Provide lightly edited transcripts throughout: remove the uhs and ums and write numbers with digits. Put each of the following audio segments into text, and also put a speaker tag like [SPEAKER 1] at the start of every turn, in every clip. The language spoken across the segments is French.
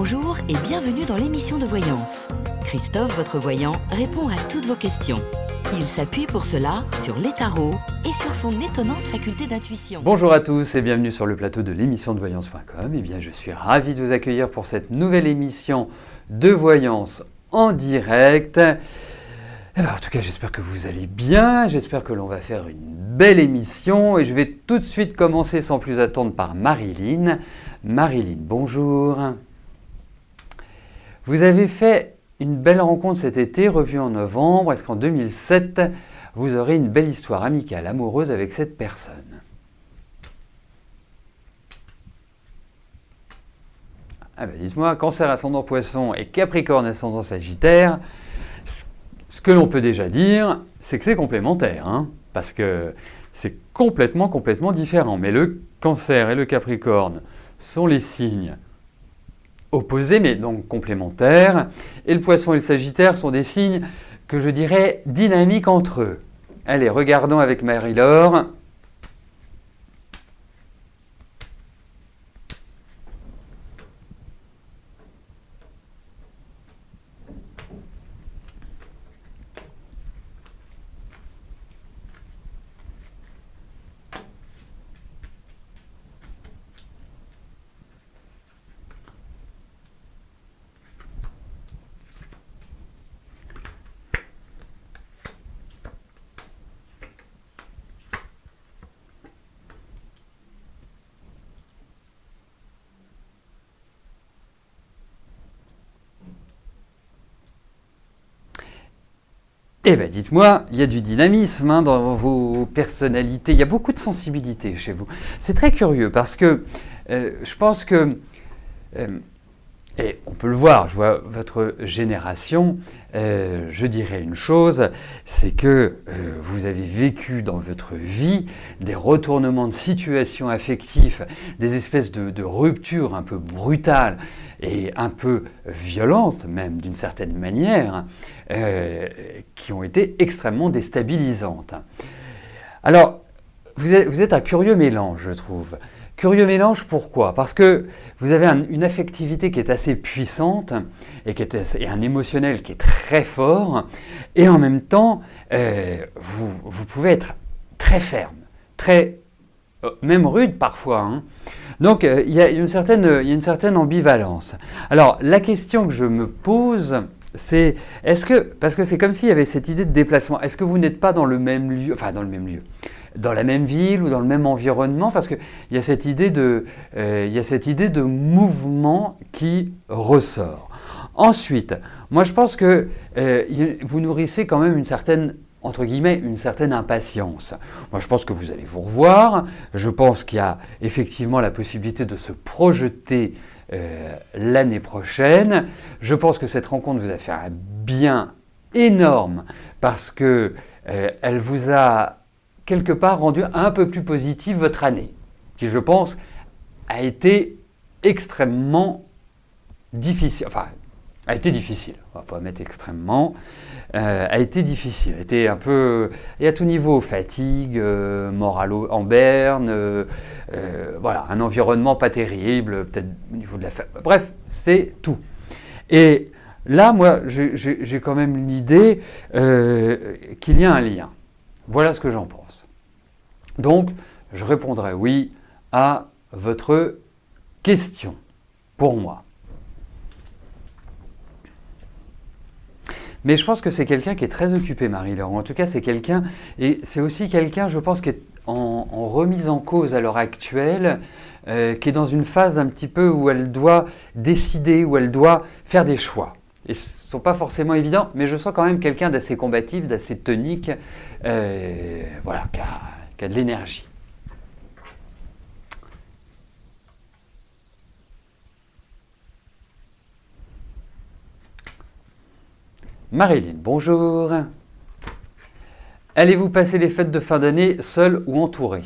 [SPEAKER 1] Bonjour et bienvenue dans l'émission de voyance. Christophe, votre voyant, répond à toutes vos questions. Il s'appuie pour cela sur les tarots et sur son étonnante faculté d'intuition.
[SPEAKER 2] Bonjour à tous et bienvenue sur le plateau de l'émission de voyance.com. Eh bien, je suis ravi de vous accueillir pour cette nouvelle émission de voyance en direct. Eh bien, en tout cas, j'espère que vous allez bien, j'espère que l'on va faire une belle émission et je vais tout de suite commencer sans plus attendre par Marilyn. Marilyn, bonjour. Vous avez fait une belle rencontre cet été, revue en novembre. Est-ce qu'en 2007, vous aurez une belle histoire amicale, amoureuse avec cette personne? Ah ben dites-moi, Cancer ascendant Poisson et Capricorne ascendant Sagittaire, ce que l'on peut déjà dire, c'est que c'est complémentaire, hein, parce que c'est complètement différent. Mais le Cancer et le Capricorne sont les signes opposés, mais donc complémentaires. Et le Poisson et le Sagittaire sont des signes que je dirais dynamiques entre eux. Allez, regardons avec Marie-Laure. Eh bien, dites-moi, il y a du dynamisme hein, dans vos personnalités, il y a beaucoup de sensibilité chez vous. C'est très curieux parce que je pense que, et on peut le voir, je vois votre génération, je dirais une chose, c'est que vous avez vécu dans votre vie des retournements de situation affectifs, des espèces de ruptures un peu brutales et un peu violentes même d'une certaine manière, qui ont été extrêmement déstabilisantes. Alors, vous êtes un curieux mélange, je trouve. Curieux mélange, pourquoi? Parce que vous avez une affectivité qui est assez puissante et un émotionnel qui est très fort, et en même temps, vous pouvez être très ferme, très, même rude parfois, hein. Donc, il y a une certaine ambivalence. Alors, la question que je me pose, c'est, parce que c'est comme s'il y avait cette idée de déplacement, est-ce que vous n'êtes pas dans le même lieu, enfin dans le même lieu, dans la même ville ou dans le même environnement, parce qu'il y a cette idée de mouvement qui ressort. Ensuite, moi je pense que vous nourrissez quand même une certaine, entre guillemets, une certaine impatience. Moi je pense que vous allez vous revoir, je pense qu'il y a effectivement la possibilité de se projeter l'année prochaine. Je pense que cette rencontre vous a fait un bien énorme parce que elle vous a quelque part rendu un peu plus positive votre année, qui je pense a été extrêmement difficile, enfin a été difficile, on va pas mettre extrêmement, a été difficile, a été un peu, et à tout niveau, fatigue, morale en berne, voilà, un environnement pas terrible, peut-être au niveau de la famille, bref, c'est tout. Et là, moi, j'ai quand même l'idée qu'il y a un lien. Voilà ce que j'en pense. Donc, je répondrai oui à votre question, pour moi. Mais je pense que c'est quelqu'un qui est très occupé, Marie-Laure. En tout cas, c'est quelqu'un, et c'est aussi quelqu'un, je pense, qui est en remise en cause à l'heure actuelle, qui est dans une phase un petit peu où elle doit décider, où elle doit faire des choix. Et ce ne sont pas forcément évidents, mais je sens quand même quelqu'un d'assez combatif, d'assez tonique, voilà, qui a de l'énergie. Marilyn, bonjour. Allez-vous passer les fêtes de fin d'année seul ou entouré?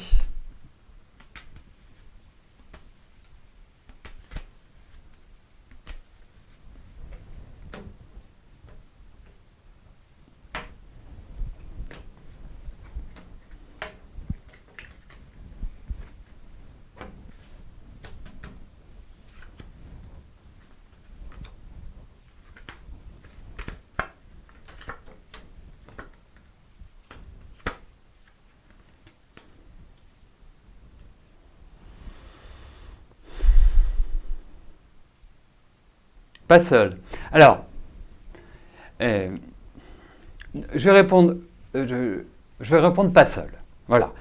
[SPEAKER 2] Pas seul. Alors, je vais répondre pas seul. Voilà.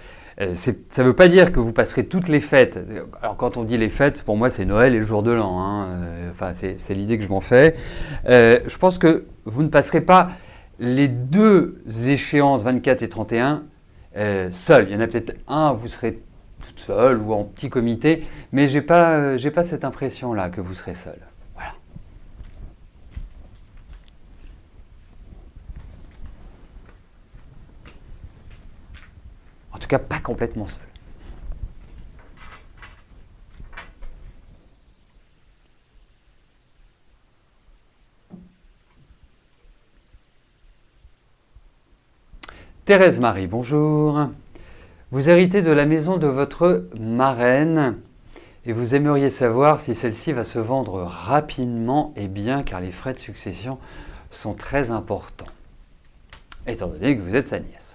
[SPEAKER 2] Ça ne veut pas dire que vous passerez toutes les fêtes. Alors quand on dit les fêtes, pour moi c'est Noël et le jour de l'an. Hein. Enfin, c'est l'idée que je m'en fais. Je pense que vous ne passerez pas les deux échéances 24 et 31 seul. Il y en a peut-être un où vous serez toute seule ou en petit comité, mais j'ai pas cette impression-là que vous serez seul. Voilà. En tout cas, pas complètement seul. Thérèse Marie, bonjour. Vous héritez de la maison de votre marraine et vous aimeriez savoir si celle-ci va se vendre rapidement et bien car les frais de succession sont très importants, étant donné que vous êtes sa nièce.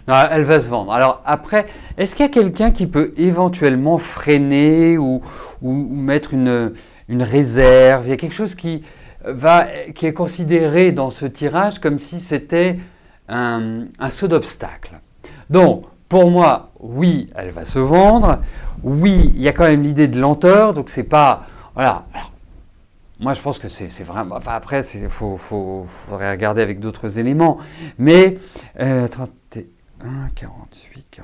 [SPEAKER 2] Non, elle va se vendre. Alors après, est-ce qu'il y a quelqu'un qui peut éventuellement freiner ou mettre une réserve? Il y a quelque chose qui est considéré dans ce tirage comme si c'était un saut d'obstacle. Donc, pour moi, oui, elle va se vendre. Oui, il y a quand même l'idée de lenteur, donc c'est pas... Voilà. Alors, moi, je pense que c'est vraiment... Enfin, après, faudrait regarder avec d'autres éléments. Mais 31, 48, 48,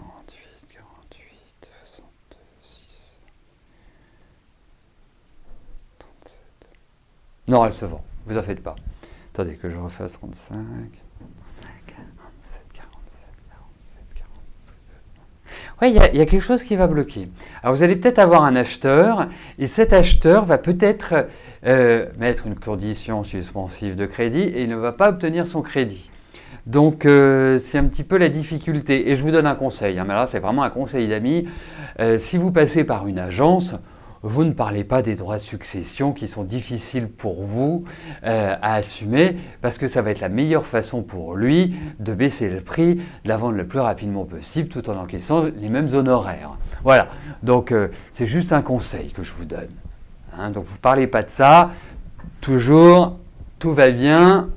[SPEAKER 2] 48, 66, 37... Non, elle se vend. Vous en faites pas. Attendez que je refasse 35... 47, 47, 47, 47... Oui, il y a quelque chose qui va bloquer. Alors, vous allez peut-être avoir un acheteur, et cet acheteur va peut-être mettre une condition suspensive de crédit, et il ne va pas obtenir son crédit. Donc, c'est un petit peu la difficulté. Et je vous donne un conseil, hein, mais là, c'est vraiment un conseil d'amis. Si vous passez par une agence, vous ne parlez pas des droits de succession qui sont difficiles pour vous à assumer, parce que ça va être la meilleure façon pour lui de baisser le prix, de la vendre le plus rapidement possible, tout en encaissant les mêmes honoraires. Voilà, donc c'est juste un conseil que je vous donne. Hein, donc vous ne parlez pas de ça, toujours, tout va bien,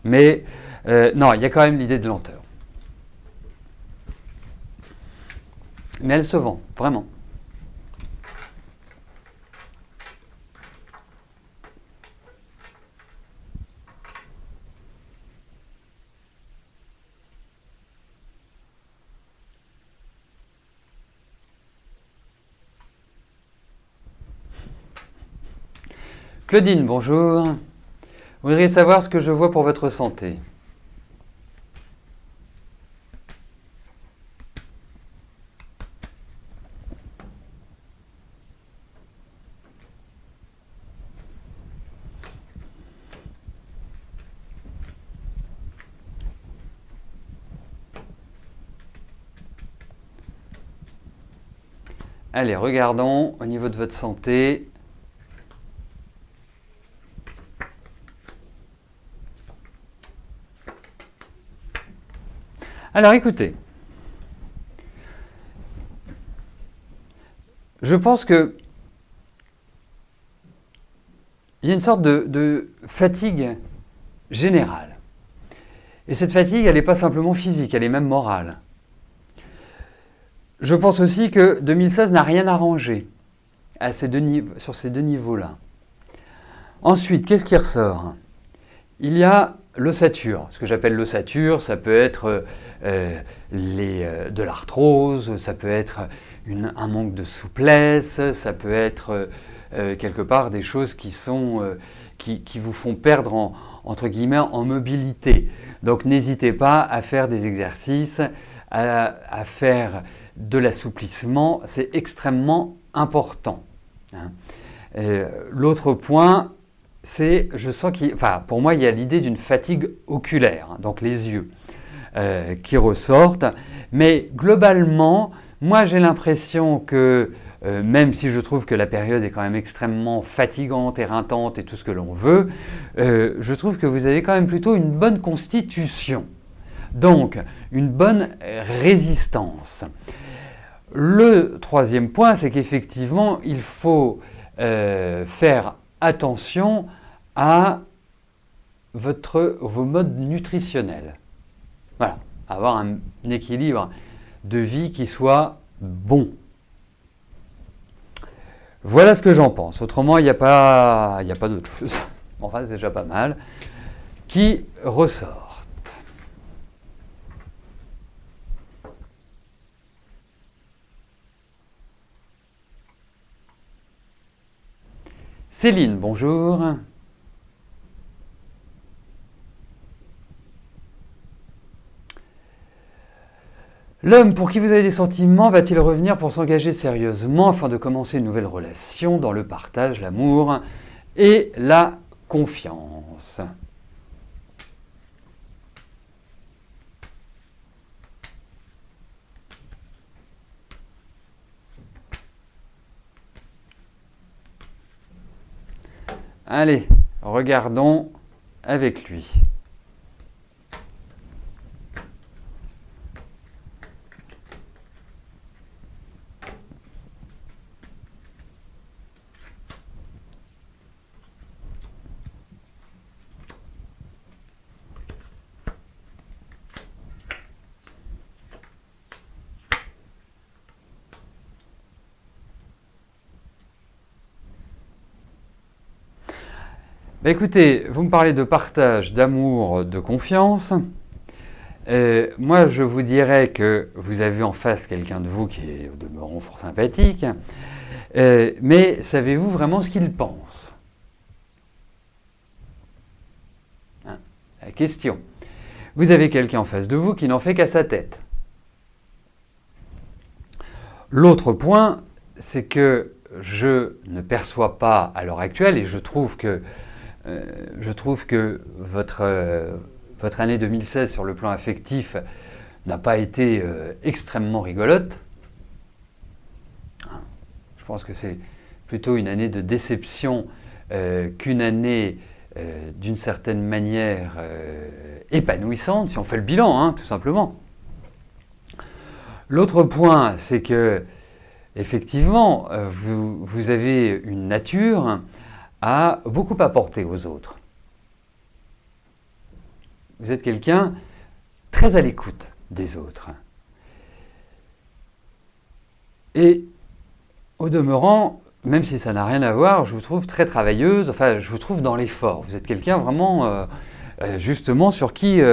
[SPEAKER 2] mais non, il y a quand même l'idée de lenteur. Mais elle se vend, vraiment. Claudine, bonjour. Vous voudriez savoir ce que je vois pour votre santé? Allez, regardons au niveau de votre santé. Alors écoutez, je pense que il y a une sorte de fatigue générale. Et cette fatigue, elle n'est pas simplement physique, elle est même morale. Je pense aussi que 2016 n'a rien arrangé sur ces deux niveaux-là. Ensuite, qu'est-ce qui ressort? Il y a l'ossature. Ce que j'appelle l'ossature, ça peut être de l'arthrose, ça peut être un manque de souplesse, ça peut être quelque part des choses qui vous font perdre entre guillemets, en mobilité. Donc n'hésitez pas à faire des exercices, à faire de l'assouplissement, c'est extrêmement important. Hein. L'autre point, c'est, je sens pour moi, il y a l'idée d'une fatigue oculaire, hein, donc les yeux qui ressortent. Mais globalement, moi j'ai l'impression que, même si je trouve que la période est quand même extrêmement fatigante, éreintante et tout ce que l'on veut, je trouve que vous avez quand même plutôt une bonne constitution. Donc, une bonne résistance. Le troisième point, c'est qu'effectivement, il faut faire attention à vos modes nutritionnels. Voilà, avoir un équilibre de vie qui soit bon. Voilà ce que j'en pense. Autrement, il n'y a pas d'autre chose. Enfin, c'est déjà pas mal. Qui ressort. Céline, bonjour. L'homme pour qui vous avez des sentiments va-t-il revenir pour s'engager sérieusement afin de commencer une nouvelle relation dans le partage, l'amour et la confiance? Allez, regardons avec lui. Écoutez, vous me parlez de partage, d'amour, de confiance. Moi, je vous dirais que vous avez en face quelqu'un de vous qui est au demeurant fort sympathique. Mais savez-vous vraiment ce qu'il pense? Hein, la question. Vous avez quelqu'un en face de vous qui n'en fait qu'à sa tête. L'autre point, c'est que je ne perçois pas à l'heure actuelle, et je trouve que votre année 2016 sur le plan affectif n'a pas été extrêmement rigolote. Je pense que c'est plutôt une année de déception qu'une année d'une certaine manière épanouissante, si on fait le bilan, hein, tout simplement. L'autre point, c'est que effectivement, vous avez une nature à beaucoup apporter aux autres. Vous êtes quelqu'un très à l'écoute des autres. Et au demeurant, même si ça n'a rien à voir, je vous trouve très travailleuse, enfin je vous trouve dans l'effort. Vous êtes quelqu'un vraiment, justement, sur qui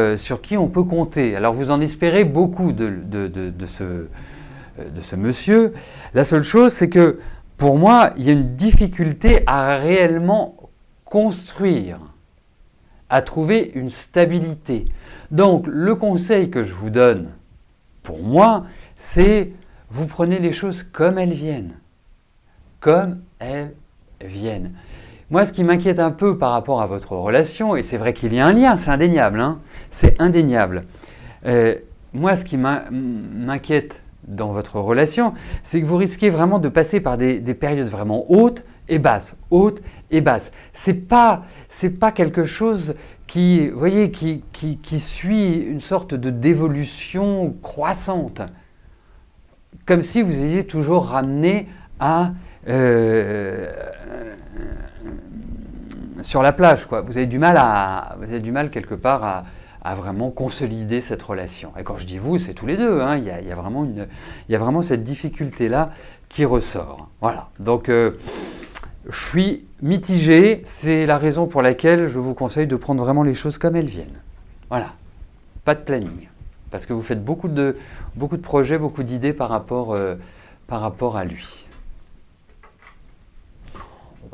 [SPEAKER 2] on peut compter. Alors vous en espérez beaucoup de ce monsieur. La seule chose, c'est que pour moi, il y a une difficulté à réellement construire, à trouver une stabilité. Donc, le conseil que je vous donne, pour moi, c'est vous prenez les choses comme elles viennent. Comme elles viennent. Moi, ce qui m'inquiète un peu par rapport à votre relation, et c'est vrai qu'il y a un lien, c'est indéniable, hein, c'est indéniable. Moi, ce qui m'inquiète dans votre relation, c'est que vous risquez vraiment de passer par des périodes vraiment hautes et basses, hautes et basses. C'est pas quelque chose qui, vous voyez, qui suit une sorte de dévolution croissante, comme si vous ayez toujours ramené à sur la plage, quoi. Vous avez du mal quelque part à vraiment consolider cette relation. Et quand je dis vous, c'est tous les deux. Hein. Il y a vraiment cette difficulté-là qui ressort. Voilà. Donc, je suis mitigé. C'est la raison pour laquelle je vous conseille de prendre vraiment les choses comme elles viennent. Voilà. Pas de planning. Parce que vous faites beaucoup de projets, beaucoup d'idées par rapport à lui.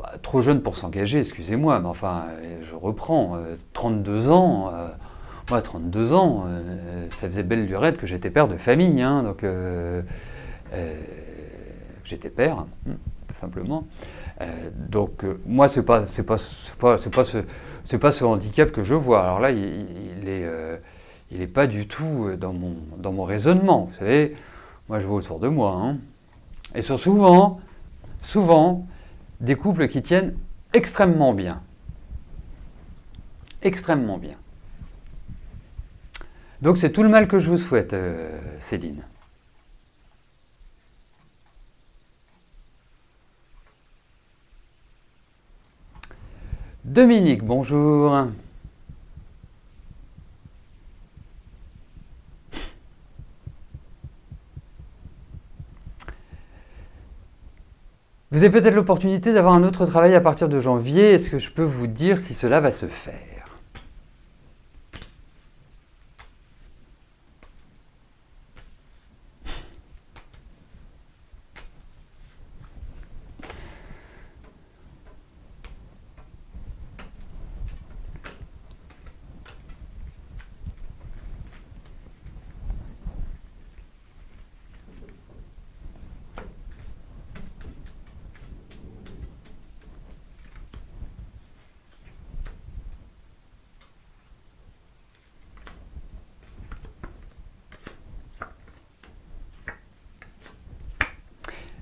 [SPEAKER 2] bah, trop jeune pour s'engager, excusez-moi, mais enfin, je reprends, 32 ans, moi 32 ans, ça faisait belle lurette que j'étais père de famille, hein, donc j'étais père, tout simplement. Donc moi, c'est pas ce handicap que je vois. Alors là, il est pas du tout dans mon raisonnement. Vous savez, moi je vois autour de moi, hein. Et sont souvent des couples qui tiennent extrêmement bien. Extrêmement bien. Donc c'est tout le mal que je vous souhaite, Céline. Dominique, bonjour. Vous avez peut-être l'opportunité d'avoir un autre travail à partir de janvier. Est-ce que je peux vous dire si cela va se faire ?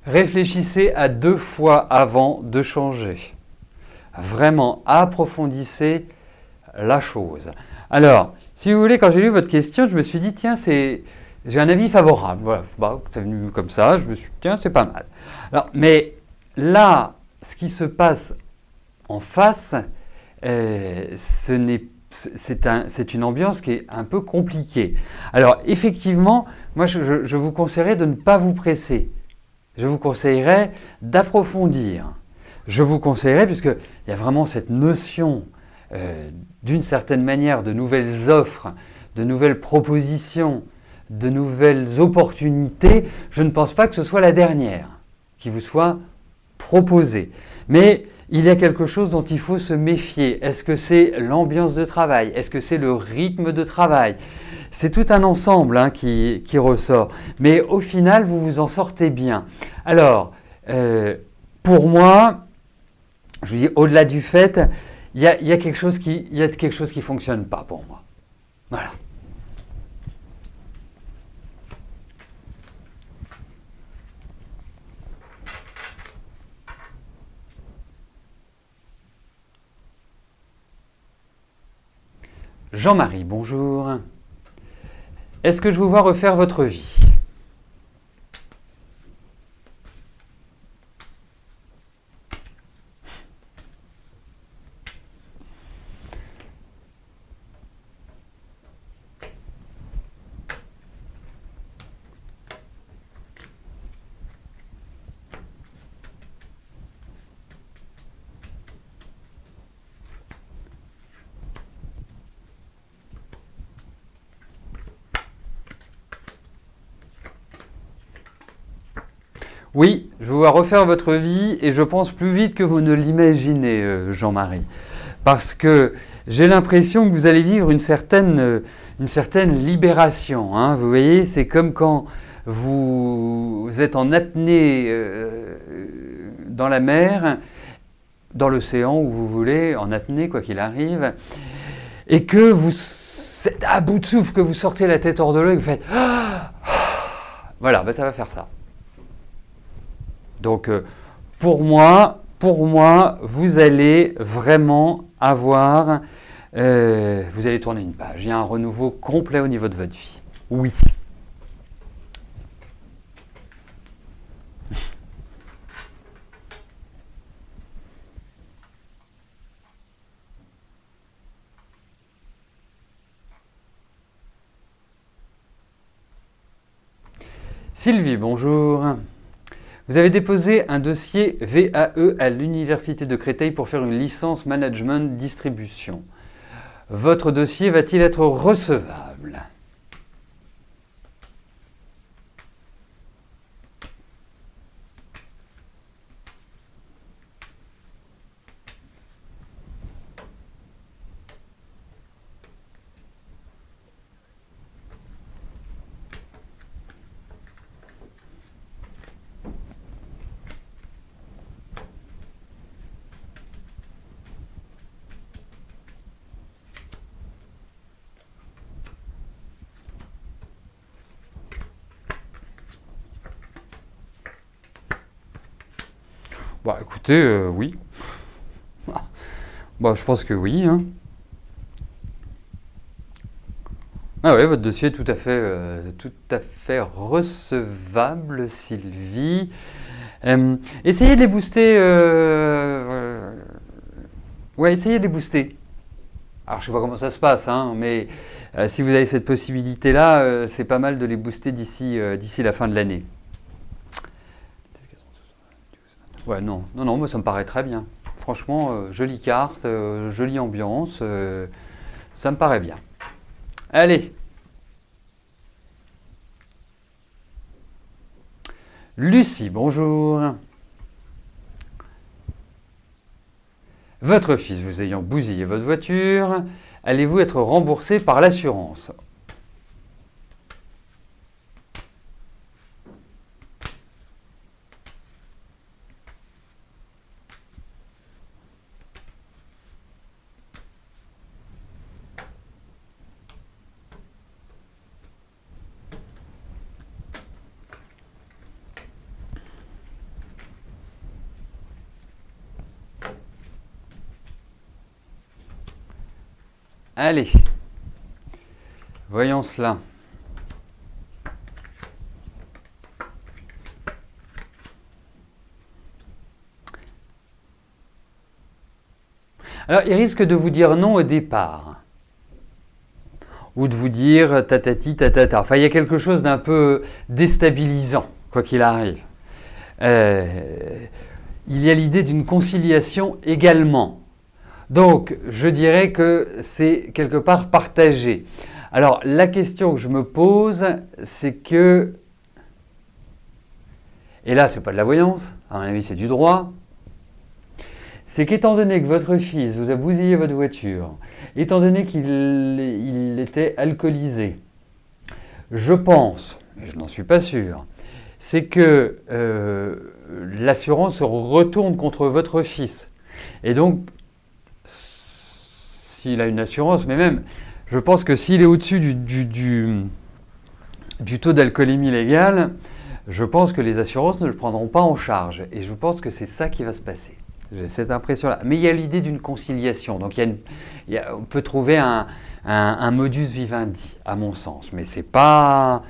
[SPEAKER 2] Réfléchissez à 2 fois avant de changer. Vraiment, approfondissez la chose. Alors, si vous voulez, quand j'ai lu votre question, je me suis dit, tiens, j'ai un avis favorable. Voilà, bah, c'est venu comme ça, je me suis dit, tiens, c'est pas mal. Alors, mais là, ce qui se passe en face, c'est une ambiance qui est un peu compliquée. Alors, effectivement, moi, je vous conseillerais de ne pas vous presser. Je vous conseillerais d'approfondir. Je vous conseillerais, puisqu'il y a vraiment cette notion, d'une certaine manière, de nouvelles offres, de nouvelles propositions, de nouvelles opportunités, je ne pense pas que ce soit la dernière qui vous soit proposée. Mais il y a quelque chose dont il faut se méfier. Est-ce que c'est l'ambiance de travail? Est-ce que c'est le rythme de travail? C'est tout un ensemble, hein, qui ressort. Mais au final, vous vous en sortez bien. Alors, pour moi, je vous dis, au-delà du fait, il y a quelque chose qui ne fonctionne pas pour moi. Voilà. Jean-Marie, bonjour. Est-ce que je vous vois refaire votre vie? Oui, je vous vois refaire votre vie et je pense plus vite que vous ne l'imaginez, Jean-Marie. Parce que j'ai l'impression que vous allez vivre une certaine libération, hein. Vous voyez, c'est comme quand vous êtes en apnée dans la mer, dans l'océan où vous voulez, en apnée quoi qu'il arrive, et que vous êtes à bout de souffle, que vous sortez la tête hors de l'eau et que vous faites « Voilà, ben ça va faire ça ». Donc, pour moi, vous allez vraiment avoir, vous allez tourner une page. Il y a un renouveau complet au niveau de votre vie. Oui. Sylvie, bonjour. Vous avez déposé un dossier VAE à l'Université de Créteil pour faire une licence management distribution. Votre dossier va-t-il être recevable? Bah écoutez, oui. Bah je pense que oui, hein. Ah oui, votre dossier est tout à fait recevable, Sylvie. Essayez de les booster. Ouais, essayez de les booster. Alors, je ne sais pas comment ça se passe, hein, mais si vous avez cette possibilité-là, c'est pas mal de les booster d'ici la fin de l'année. Ouais, non, moi ça me paraît très bien. Franchement, jolie carte, jolie ambiance, ça me paraît bien. Allez. Lucie, bonjour. Votre fils vous ayant bousillé votre voiture, allez-vous être remboursé par l'assurance? Allez, voyons cela. Alors, il risque de vous dire non au départ. Ou de vous dire tatati tatata. Enfin, il y a quelque chose d'un peu déstabilisant, quoi qu'il arrive. Il y a l'idée d'une conciliation également. Donc, je dirais que c'est quelque part partagé. Alors, la question que je me pose, c'est que... Et là, ce n'est pas de la voyance, à mon avis, c'est du droit. C'est qu'étant donné que votre fils vous a bousillé votre voiture, étant donné qu'il était alcoolisé, je pense, mais je n'en suis pas sûr, c'est que l'assurance se retourne contre votre fils. Et donc, s'il a une assurance, mais même, je pense que s'il est au-dessus du taux d'alcoolémie légale, je pense que les assurances ne le prendront pas en charge. Et je pense que c'est ça qui va se passer. J'ai cette impression-là. Mais il y a l'idée d'une conciliation. Donc on peut trouver un modus vivendi, à mon sens. Mais c'est pas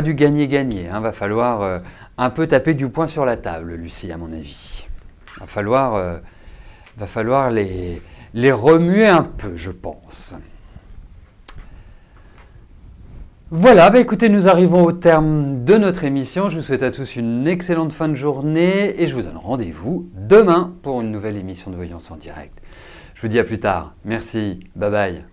[SPEAKER 2] du gagner-gagner. Il va falloir un peu taper du poing sur la table, Lucie, à mon avis. Il va falloir les remuer un peu, je pense. Voilà, écoutez, nous arrivons au terme de notre émission. Je vous souhaite à tous une excellente fin de journée et je vous donne rendez-vous demain pour une nouvelle émission de Voyance en direct. Je vous dis à plus tard. Merci, bye bye.